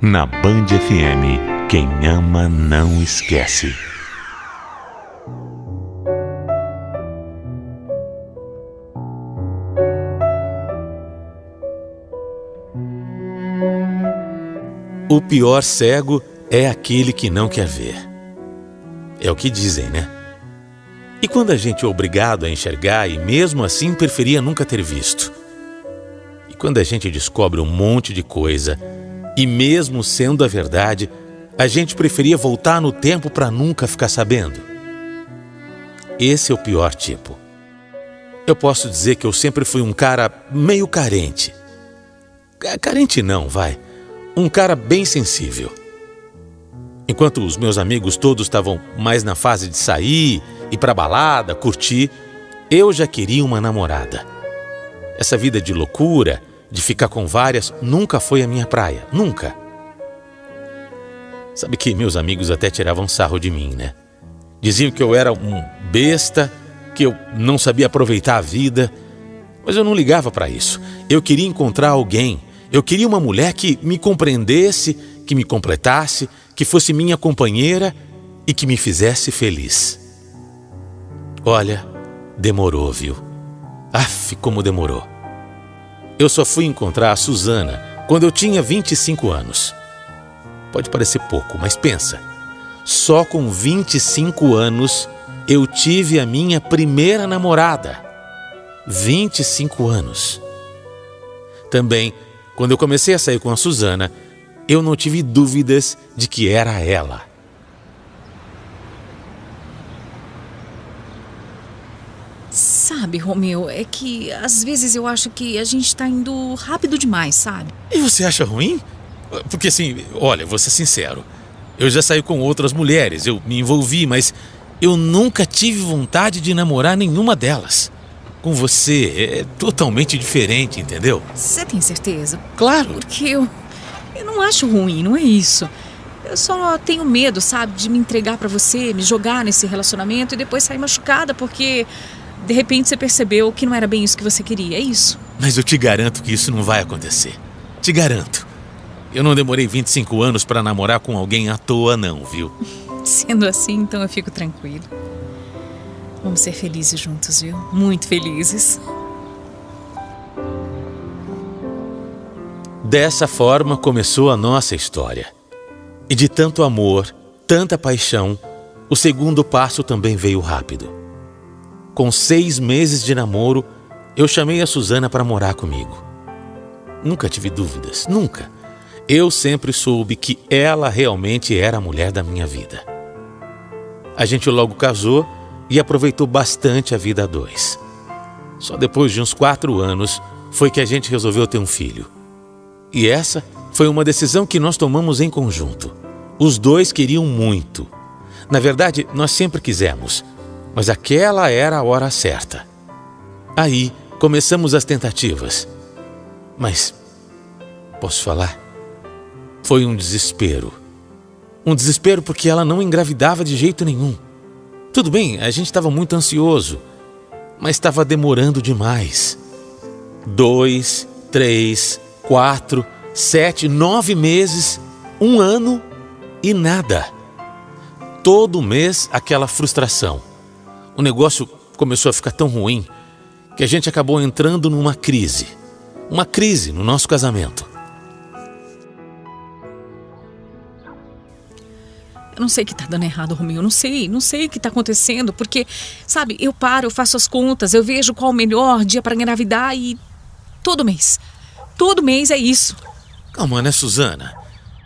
Na Band FM, quem ama não esquece. O pior cego é aquele que não quer ver. É o que dizem, né? E quando a gente é obrigado a enxergar e mesmo assim preferia nunca ter visto? E quando a gente descobre um monte de coisa e mesmo sendo a verdade, a gente preferia voltar no tempo para nunca ficar sabendo? Esse é o pior tipo. Eu posso dizer que eu sempre fui um cara meio carente. Carente não, vai. Um cara bem sensível. Enquanto os meus amigos todos estavam mais na fase de sair, ir pra balada, curtir, eu já queria uma namorada. Essa vida de loucura, de ficar com várias, nunca foi a minha praia. Nunca. Sabe que meus amigos até tiravam sarro de mim, né? Diziam que eu era um besta, que eu não sabia aproveitar a vida. Mas eu não ligava pra isso. Eu queria encontrar alguém. Eu queria uma mulher que me compreendesse, que me completasse, que fosse minha companheira e que me fizesse feliz. Olha, demorou, viu? Aff, como demorou. Eu só fui encontrar a Suzana quando eu tinha 25 anos. Pode parecer pouco, mas pensa. Só com 25 anos eu tive a minha primeira namorada. 25 anos. Também, quando eu comecei a sair com a Suzana, eu não tive dúvidas de que era ela. Sabe, Romeu, é que às vezes eu acho que a gente tá indo rápido demais, sabe? E você acha ruim? Porque assim, olha, vou ser sincero. Eu já saí com outras mulheres, eu me envolvi, mas eu nunca tive vontade de namorar nenhuma delas. Com você é totalmente diferente, entendeu? Você tem certeza? Claro. Porque eu não acho ruim, não é isso. Eu só tenho medo, sabe, de me entregar pra você, me jogar nesse relacionamento e depois sair machucada porque de repente você percebeu que não era bem isso que você queria, é isso. Mas eu te garanto que isso não vai acontecer. Te garanto. Eu não demorei 25 anos pra namorar com alguém à toa não, viu? Sendo assim, então eu fico tranquila. Vamos ser felizes juntos, viu? Muito felizes. Dessa forma começou a nossa história. E de tanto amor, tanta paixão, o segundo passo também veio rápido. Com 6 meses de namoro, eu chamei a Suzana para morar comigo. Nunca tive dúvidas, nunca. Eu sempre soube que ela realmente era a mulher da minha vida. A gente logo casou e aproveitou bastante a vida a dois. Só depois de uns 4 anos foi que a gente resolveu ter um filho. E essa foi uma decisão que nós tomamos em conjunto. Os dois queriam muito. Na verdade, nós sempre quisemos, mas aquela era a hora certa. Aí começamos as tentativas. Mas, posso falar? Foi um desespero. Um desespero porque ela não engravidava de jeito nenhum. Tudo bem, a gente estava muito ansioso, mas estava demorando demais. 2, 3, 4, 7, 9 meses, 1 ano e nada. Todo mês aquela frustração. O negócio começou a ficar tão ruim que a gente acabou entrando numa crise. Uma crise no nosso casamento. Eu não sei o que tá dando errado, Romeu. Eu não sei o que tá acontecendo, porque, sabe, eu faço as contas, eu vejo qual o melhor dia para engravidar e todo mês é isso. Calma, né, Suzana?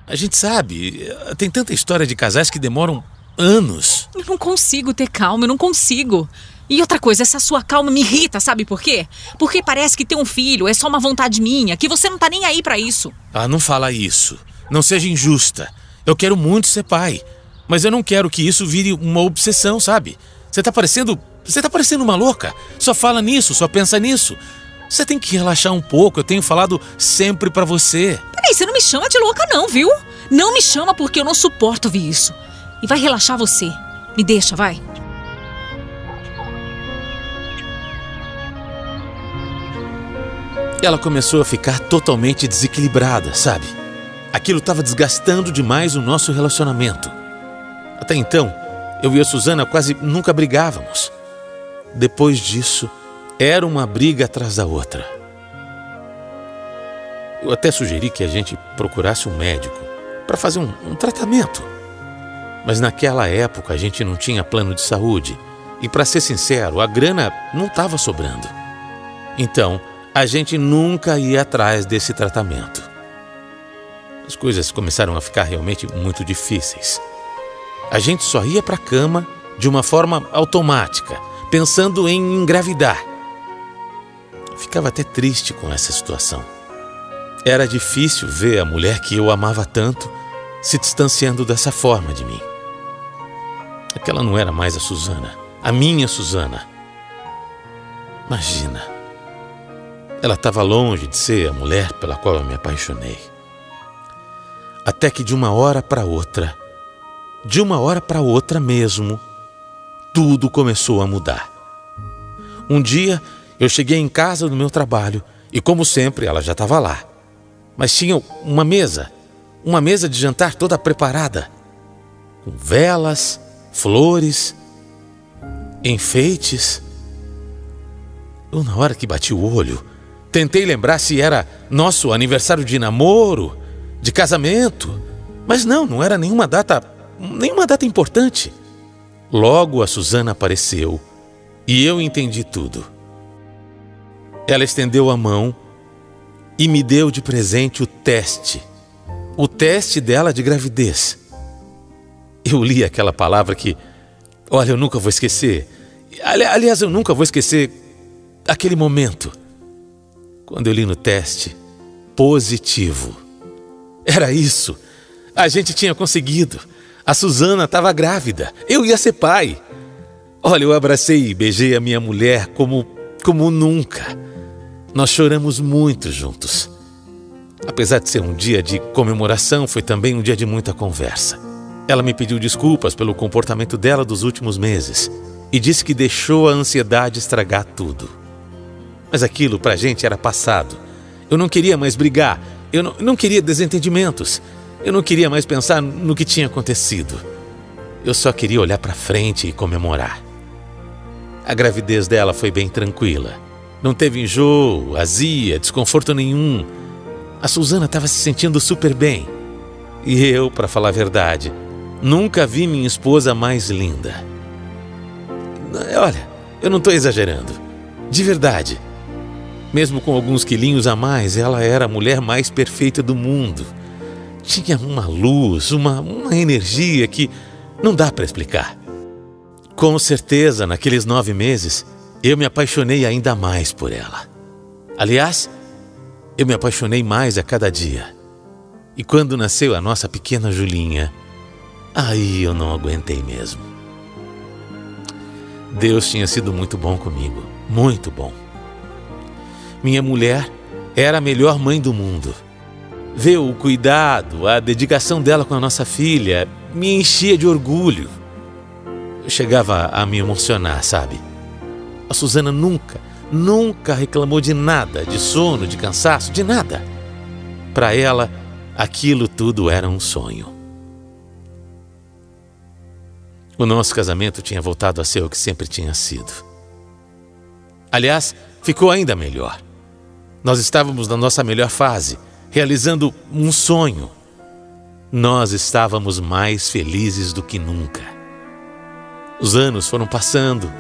A gente sabe, tem tanta história de casais que demoram anos. Eu não consigo ter calma, eu não consigo. E outra coisa, essa sua calma me irrita, sabe por quê? Porque parece que ter um filho é só uma vontade minha, que você não tá nem aí pra isso. Ah, não fala isso. Não seja injusta. Eu quero muito ser pai, mas eu não quero que isso vire uma obsessão, sabe? Você tá parecendo uma louca. Só fala nisso, só pensa nisso. Você tem que relaxar um pouco, eu tenho falado sempre pra você. Peraí, você não me chama de louca não, viu? Não me chama porque eu não suporto ouvir isso. E vai relaxar você. Me deixa, vai. Ela começou a ficar totalmente desequilibrada, sabe? Aquilo estava desgastando demais o nosso relacionamento. Até então, eu e a Suzana quase nunca brigávamos. Depois disso, era uma briga atrás da outra. Eu até sugeri que a gente procurasse um médico para fazer um tratamento. Mas naquela época a gente não tinha plano de saúde e, para ser sincero, a grana não estava sobrando. Então, a gente nunca ia atrás desse tratamento. As coisas começaram a ficar realmente muito difíceis. A gente só ia para a cama de uma forma automática, pensando em engravidar. Eu ficava até triste com essa situação. Era difícil ver a mulher que eu amava tanto se distanciando dessa forma de mim. Aquela não era mais a Suzana, a minha Suzana. Imagina, ela estava longe de ser a mulher pela qual eu me apaixonei. Até que de uma hora para outra mesmo, tudo começou a mudar. Um dia, eu cheguei em casa do meu trabalho e, como sempre, ela já estava lá. Mas tinha uma mesa de jantar toda preparada, com velas, flores, enfeites. Eu, na hora que bati o olho, tentei lembrar se era nosso aniversário de namoro, de casamento, mas não era nenhuma data importante. Logo a Suzana apareceu e eu entendi tudo. Ela estendeu a mão e me deu de presente o teste dela de gravidez. Eu li aquela palavra que, olha, eu nunca vou esquecer. Aliás, eu nunca vou esquecer aquele momento, quando eu li no teste, positivo. Era isso. A gente tinha conseguido. A Suzana estava grávida. Eu ia ser pai. Olha, eu abracei e beijei a minha mulher como nunca. Nós choramos muito juntos. Apesar de ser um dia de comemoração, foi também um dia de muita conversa. Ela me pediu desculpas pelo comportamento dela dos últimos meses e disse que deixou a ansiedade estragar tudo. Mas aquilo pra gente era passado. Eu não queria mais brigar. Eu não queria desentendimentos. Eu não queria mais pensar no que tinha acontecido. Eu só queria olhar pra frente e comemorar. A gravidez dela foi bem tranquila. Não teve enjoo, azia, desconforto nenhum. A Suzana estava se sentindo super bem. E eu, para falar a verdade, nunca vi minha esposa mais linda. Olha, eu não estou exagerando. De verdade. Mesmo com alguns quilinhos a mais, ela era a mulher mais perfeita do mundo. Tinha uma luz, uma energia que não dá para explicar. Com certeza, naqueles 9 meses, eu me apaixonei ainda mais por ela. Aliás, eu me apaixonei mais a cada dia. E quando nasceu a nossa pequena Julinha, aí eu não aguentei mesmo. Deus tinha sido muito bom comigo, muito bom. Minha mulher era a melhor mãe do mundo. Ver o cuidado, a dedicação dela com a nossa filha me enchia de orgulho. Eu chegava a me emocionar, sabe? A Suzana nunca reclamou de nada, de sono, de cansaço, de nada. Para ela, aquilo tudo era um sonho. O nosso casamento tinha voltado a ser o que sempre tinha sido. Aliás, ficou ainda melhor. Nós estávamos na nossa melhor fase, realizando um sonho. Nós estávamos mais felizes do que nunca. Os anos foram passando.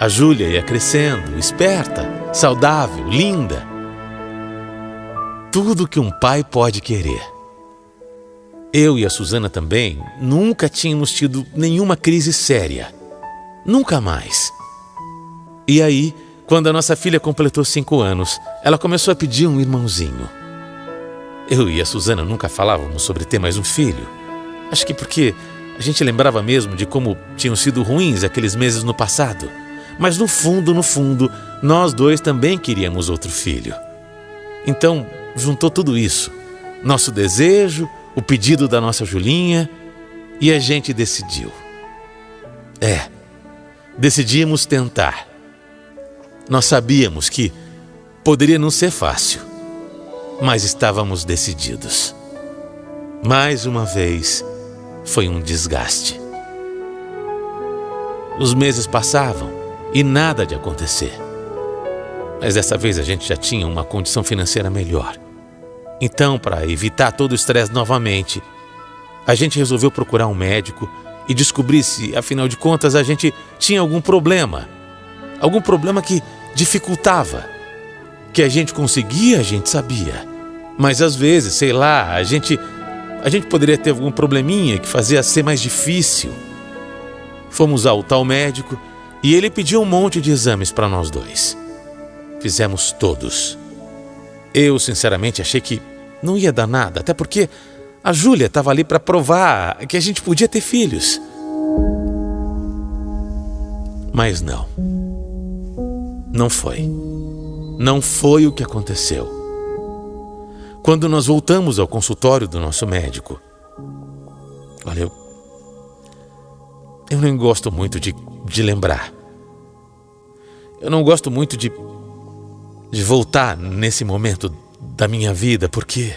A Júlia ia crescendo, esperta, saudável, linda. Tudo que um pai pode querer. Eu e a Suzana também nunca tínhamos tido nenhuma crise séria. Nunca mais. E aí, quando a nossa filha completou 5 anos, ela começou a pedir um irmãozinho. Eu e a Suzana nunca falávamos sobre ter mais um filho. Acho que porque a gente lembrava mesmo de como tinham sido ruins aqueles meses no passado. Mas no fundo, nós dois também queríamos outro filho. Então, juntou tudo isso. Nosso desejo, o pedido da nossa Julinha, e a gente decidiu. Decidimos tentar. Nós sabíamos que poderia não ser fácil, mas estávamos decididos. Mais uma vez, foi um desgaste. Os meses passavam e nada de acontecer. Mas dessa vez a gente já tinha uma condição financeira melhor. Então, para evitar todo o estresse novamente, a gente resolveu procurar um médico e descobrir se, afinal de contas, a gente tinha algum problema. Algum problema que dificultava. Que a gente conseguia, a gente sabia. Mas às vezes, sei lá, a gente poderia ter algum probleminha que fazia ser mais difícil. Fomos ao tal médico e ele pediu um monte de exames para nós dois. Fizemos todos. Eu, sinceramente, achei que não ia dar nada, até porque a Júlia estava ali para provar que a gente podia ter filhos. Mas não. Não foi. Não foi o que aconteceu. Quando nós voltamos ao consultório do nosso médico, olha, eu não gosto muito de lembrar. Eu não gosto muito de voltar nesse momento da minha vida, porque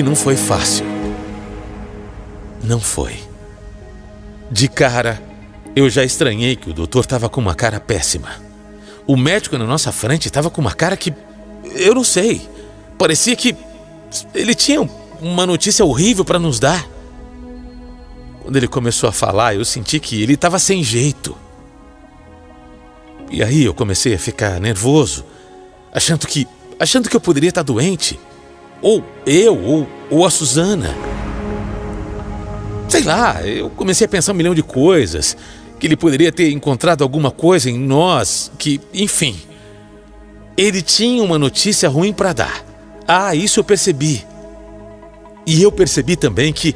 não foi fácil. Não foi. De cara, eu já estranhei que o doutor estava com uma cara péssima. O médico na nossa frente estava com uma cara que, eu não sei, parecia que ele tinha uma notícia horrível para nos dar. Quando ele começou a falar, eu senti que ele estava sem jeito. E aí eu comecei a ficar nervoso, achando que eu poderia estar doente. Ou eu, ou a Suzana. Sei lá, eu comecei a pensar um milhão de coisas. Que ele poderia ter encontrado alguma coisa em nós que, enfim. Ele tinha uma notícia ruim para dar. Ah, isso eu percebi. E eu percebi também que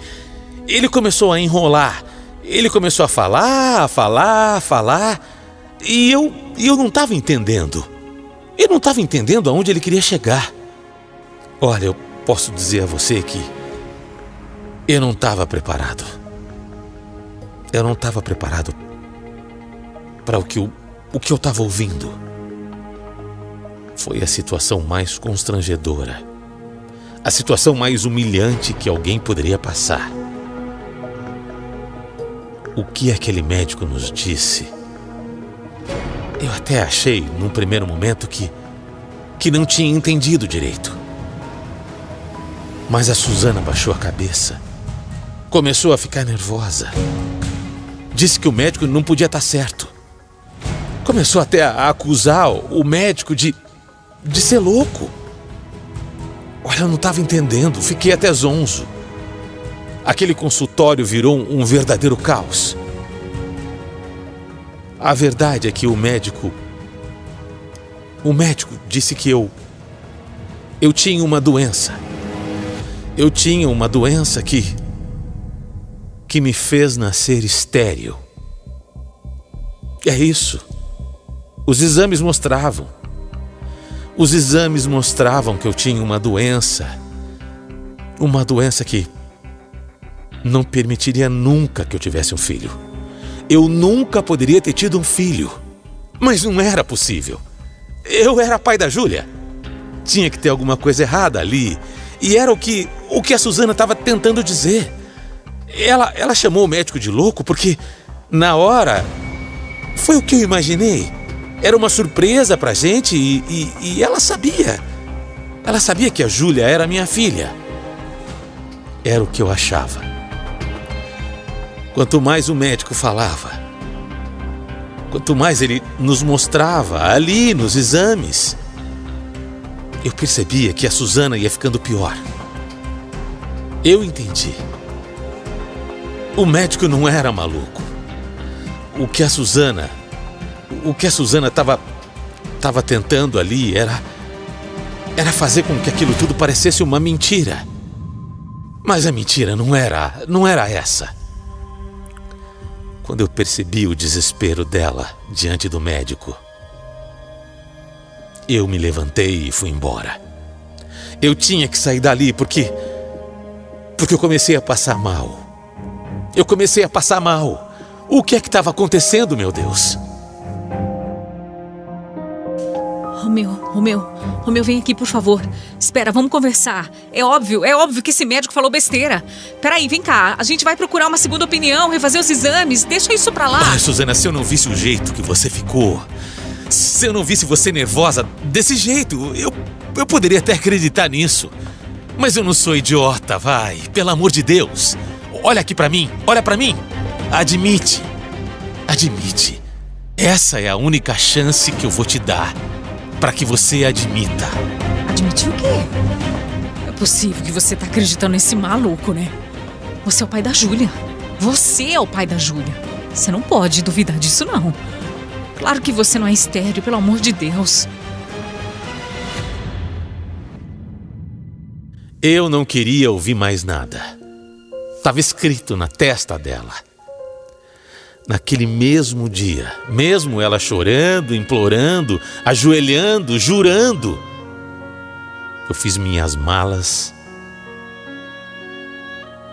ele começou a enrolar. Ele começou a falar. E eu não estava entendendo. Eu não estava entendendo aonde ele queria chegar. Olha, eu posso dizer a você que eu não estava preparado. Eu não estava preparado para o que eu estava ouvindo. Foi a situação mais constrangedora. A situação mais humilhante que alguém poderia passar. O que aquele médico nos disse, eu até achei, num primeiro momento, que não tinha entendido direito. Mas a Suzana baixou a cabeça. Começou a ficar nervosa. Disse que o médico não podia estar certo. Começou até a acusar o médico de ser louco. Olha, eu não estava entendendo. Fiquei até zonzo. Aquele consultório virou um verdadeiro caos. A verdade é que o médico disse que eu tinha uma doença. Eu tinha uma doença que me fez nascer estéril. É isso. Os exames mostravam. Os exames mostravam que eu tinha uma doença. Uma doença que não permitiria nunca que eu tivesse um filho. Eu nunca poderia ter tido um filho. Mas não era possível. Eu era pai da Júlia. Tinha que ter alguma coisa errada ali. E era o que a Suzana estava tentando dizer. Ela chamou o médico de louco porque, na hora, foi o que eu imaginei. Era uma surpresa pra gente e ela sabia. Ela sabia que a Júlia era minha filha. Era o que eu achava. Quanto mais o médico falava, quanto mais ele nos mostrava ali nos exames, eu percebia que a Suzana ia ficando pior. Eu entendi. O médico não era maluco. O que a Suzana estava tentando ali era fazer com que aquilo tudo parecesse uma mentira. Mas a mentira não era essa. Quando eu percebi o desespero dela diante do médico, eu me levantei e fui embora. Eu tinha que sair dali porque eu comecei a passar mal. Eu comecei a passar mal. O que é que estava acontecendo, meu Deus? Romeu, vem aqui, por favor. Espera, vamos conversar. É óbvio que esse médico falou besteira. Peraí, vem cá. A gente vai procurar uma segunda opinião, refazer os exames. Deixa isso pra lá. Ai, Suzana, se eu não visse o jeito que você ficou, se eu não visse você nervosa desse jeito, eu poderia até acreditar nisso. Mas eu não sou idiota, vai. Pelo amor de Deus. Olha aqui pra mim, olha pra mim. Admite. Essa é a única chance que eu vou te dar para que você admita. Admitir o quê? É possível que você tá acreditando nesse maluco, né? Você é o pai da Júlia. Você é o pai da Júlia. Você não pode duvidar disso, não. Claro que você não é estéril, pelo amor de Deus. Eu não queria ouvir mais nada. Estava escrito na testa dela. Naquele mesmo dia, mesmo ela chorando, implorando, ajoelhando, jurando, eu fiz minhas malas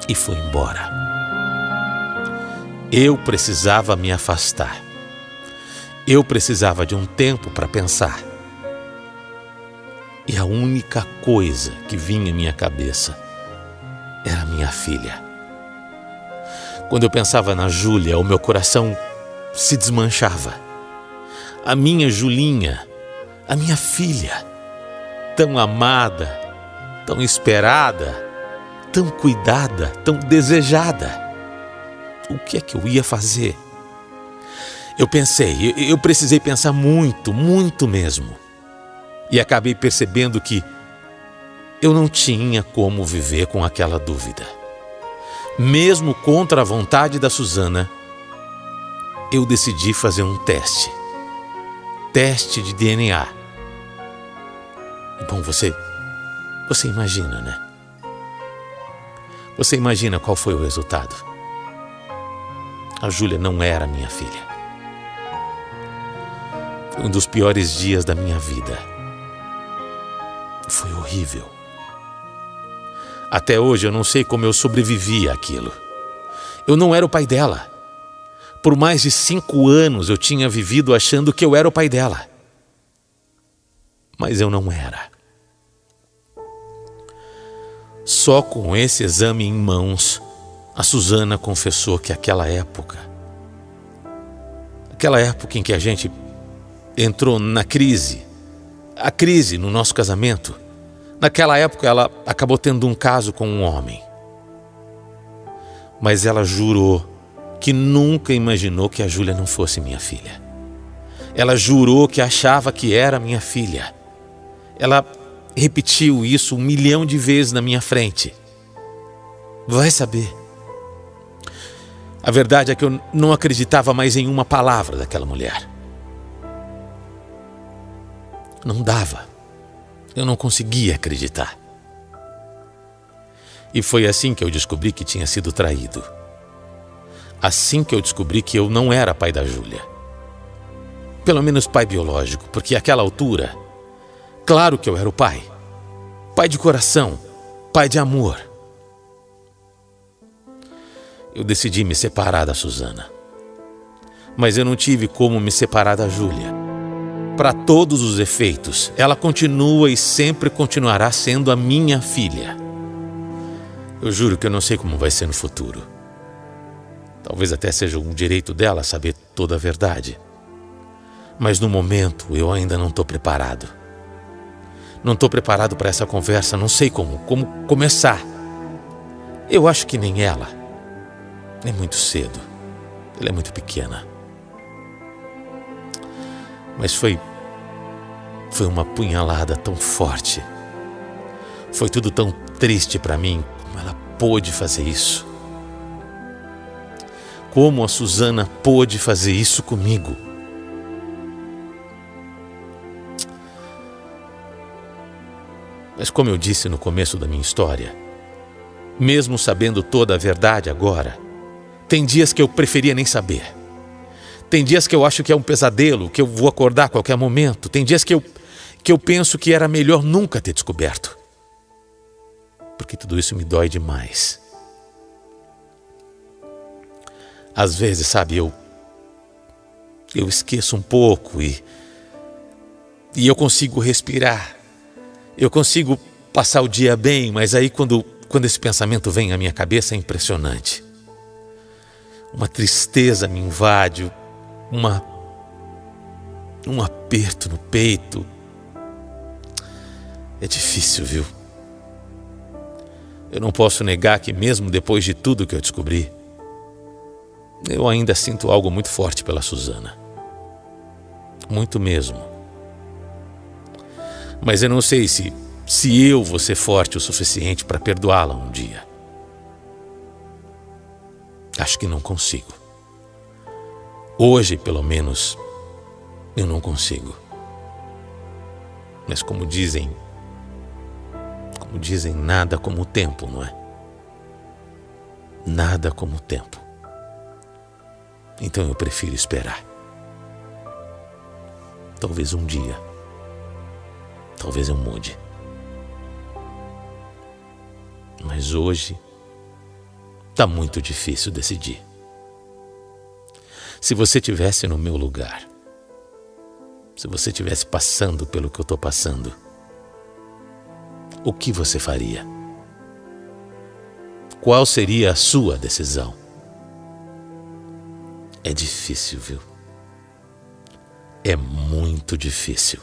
e fui embora. Eu precisava me afastar. Eu precisava de um tempo para pensar. E a única coisa que vinha em minha cabeça era minha filha. Quando eu pensava na Júlia, o meu coração se desmanchava. A minha Julinha, a minha filha, tão amada, tão esperada, tão cuidada, tão desejada. O que é que eu ia fazer? Eu precisei pensar muito, muito mesmo. E acabei percebendo que eu não tinha como viver com aquela dúvida. Mesmo contra a vontade da Suzana, eu decidi fazer um teste. Teste de DNA. Bom, você imagina, né? Você imagina qual foi o resultado. A Júlia não era minha filha. Foi um dos piores dias da minha vida. Foi horrível. Até hoje eu não sei como eu sobrevivi àquilo. Eu não era o pai dela. Por mais de 5 anos eu tinha vivido achando que eu era o pai dela. Mas eu não era. Só com esse exame em mãos, a Suzana confessou que aquela época em que a gente entrou na crise, a crise no nosso casamento, naquela época ela acabou tendo um caso com um homem. Mas ela jurou que nunca imaginou que a Júlia não fosse minha filha. Ela jurou que achava que era minha filha. Ela repetiu isso 1 milhão de vezes na minha frente. Vai saber. A verdade é que eu não acreditava mais em uma palavra daquela mulher. Não dava. Eu não conseguia acreditar. E foi assim que eu descobri que tinha sido traído. Assim que eu descobri que eu não era pai da Júlia. Pelo menos pai biológico, porque àquela altura, claro que eu era o pai. Pai de coração, pai de amor. Eu decidi me separar da Suzana. Mas eu não tive como me separar da Júlia. Para todos os efeitos, ela continua e sempre continuará sendo a minha filha. Eu juro que eu não sei como vai ser no futuro. Talvez até seja um direito dela saber toda a verdade. Mas no momento eu ainda não estou preparado. Não estou preparado para essa conversa, não sei como começar. Eu acho que nem ela. É muito cedo. Ela é muito pequena. Mas foi uma punhalada tão forte. Foi tudo tão triste para mim. Como ela pôde fazer isso? Como a Suzana pôde fazer isso comigo? Mas como eu disse no começo da minha história, mesmo sabendo toda a verdade agora, tem dias que eu preferia nem saber. Tem dias que eu acho que é um pesadelo, que eu vou acordar a qualquer momento. Tem dias que eu penso que era melhor nunca ter descoberto. Porque tudo isso me dói demais. Às vezes, sabe, eu esqueço um pouco e E eu consigo respirar. Eu consigo passar o dia bem, mas aí quando esse pensamento vem à minha cabeça é impressionante. Uma tristeza me invade, um aperto no peito. É difícil, viu? Eu não posso negar que mesmo depois de tudo que eu descobri, eu ainda sinto algo muito forte pela Suzana. Muito mesmo. Mas eu não sei se eu vou ser forte o suficiente para perdoá-la um dia. Acho que não consigo. Hoje, pelo menos, eu não consigo. Mas como dizem, nada como o tempo, não é? Nada como o tempo. Então eu prefiro esperar. Talvez um dia. Talvez eu mude. Mas hoje está muito difícil decidir. Se você estivesse no meu lugar, se você estivesse passando pelo que eu estou passando, o que você faria? Qual seria a sua decisão? É difícil, viu? É muito difícil.